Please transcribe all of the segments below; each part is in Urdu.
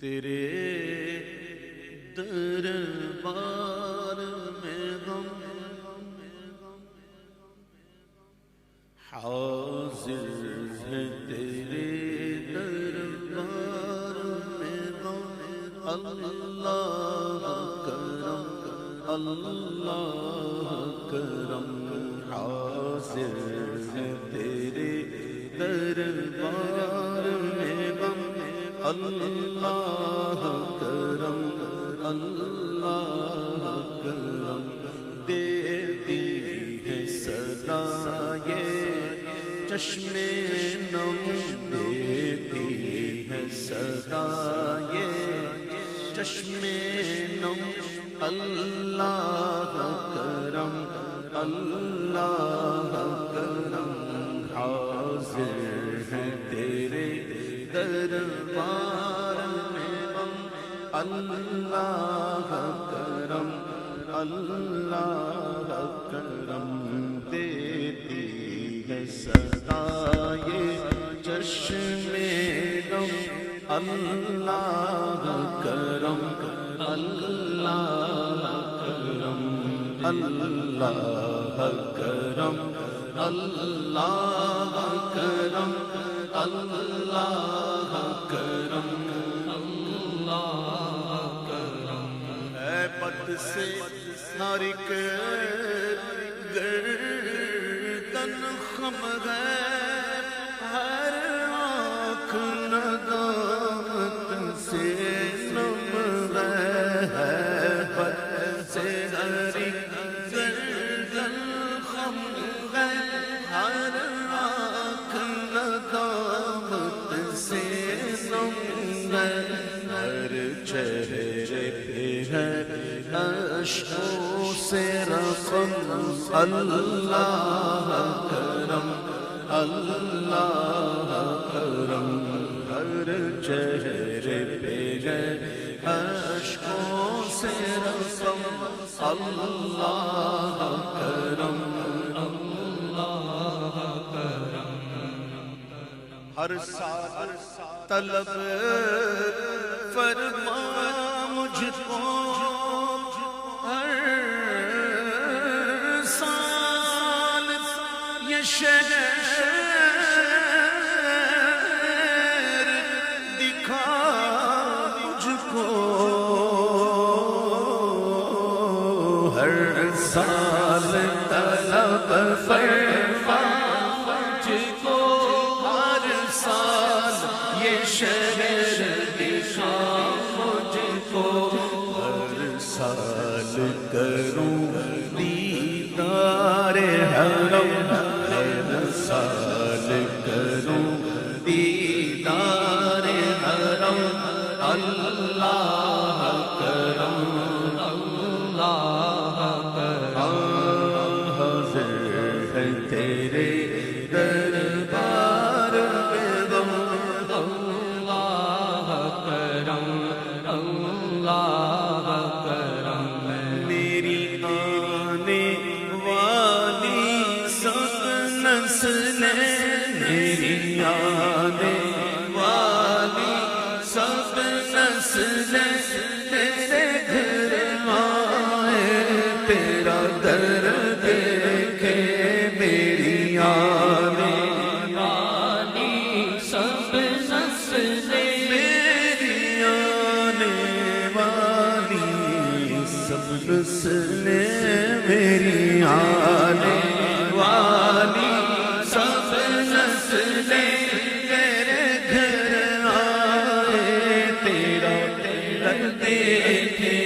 تیرے دربار میں غم حاضر ہے، تیرے دربار میں غم اللہ کرم، اللہ کرم حاضر ہے، تیرے دربار میں غم اللہ کرم، اللہ کرم دیتی ہے صدا یہ چشم نم، دیتی ہے صدا یہ چشم نم، اللہ کرم، اللہ کرم حاضر ہے، تیرے دربار میں غم اللہ کرم، اللہ کرم دیتی ہے صدا یہ چشم نم، اللہ کرم، اللہ کرم، اللہ کرم، اللہ کرم، اللہ کرم، اللہ کرم اے بد سے ہر ایک گردن خم ہے، ہر آنکھ ندامت سے نم ہے، بد سے ہر ایک گردن خم ہے، ہر آنکھ ندامت سے نم ہے، ہر چہرے پہ ہے اشکوں سے رقم، اللہ کرم، اللہ کرم ہر چہرے پہ ہے اشکوں سے رقم، اللہ کرم، اللہ کرم ہر سال طلب فرما مجھ کو، ہر سال یہ شہر دکھا مجھ کو، ہر سال طلب فرما مجھ کو، ہر سال یہ شہر دکھا مجھ کو، ہر سال کروں دیدار حرم، ہر سال کروں دیدار حرم، اللہ کرم، اللہ کرم حاضر ہے تیرے دربار میں غم، اللہ کرم، اللہ کرم میری آنے والی سب نسلیں، میری آنے والی سب نسلیں تیرے گھر آئے، تیرا در دیکھے، میری آنے والی سب نسلیں، میری آنے والی سب نسلیں، میری آنے والی سب نسلیں تیرے گھر آئے، تیرا در دیکھے،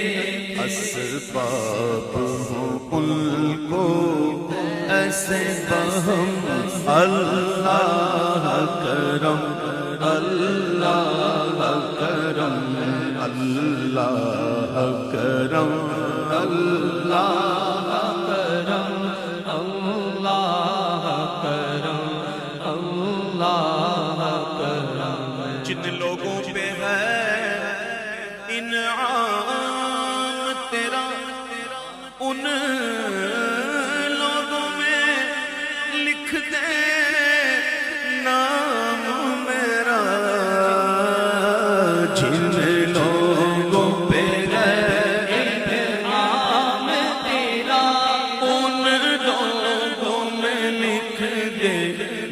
اسباب ہوں ان کو ایسے بہم، اللہ کرم، اللہ کرم، اللہ کرم، اللہ کرم، اللہ کرم، اللہ کرم جن لوگوں پہ ہے انعام تیرا، ان لوگوں میں لکھ دے نام میرا، جن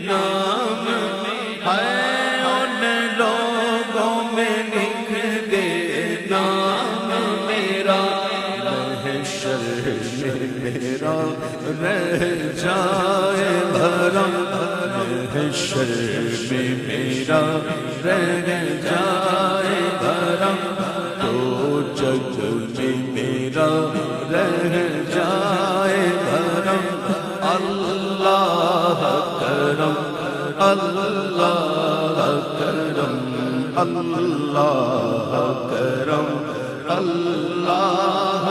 نام ہے ان لوگوں میں لکھ دے نام میرا محشر میں میرا رہ جائے بھرم محشر میں میرا رہ جائے بھرم تو جگ میں میرا رہ جائے بھرم اللہ کرم اللہ کرم اللہ کرم اللہ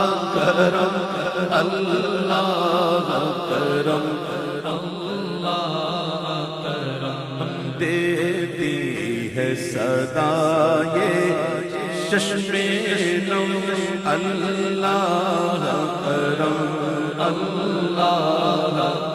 کرم اللہ کرم دیتی ہے صدا یہ چشم نم اللہ کرم اللہ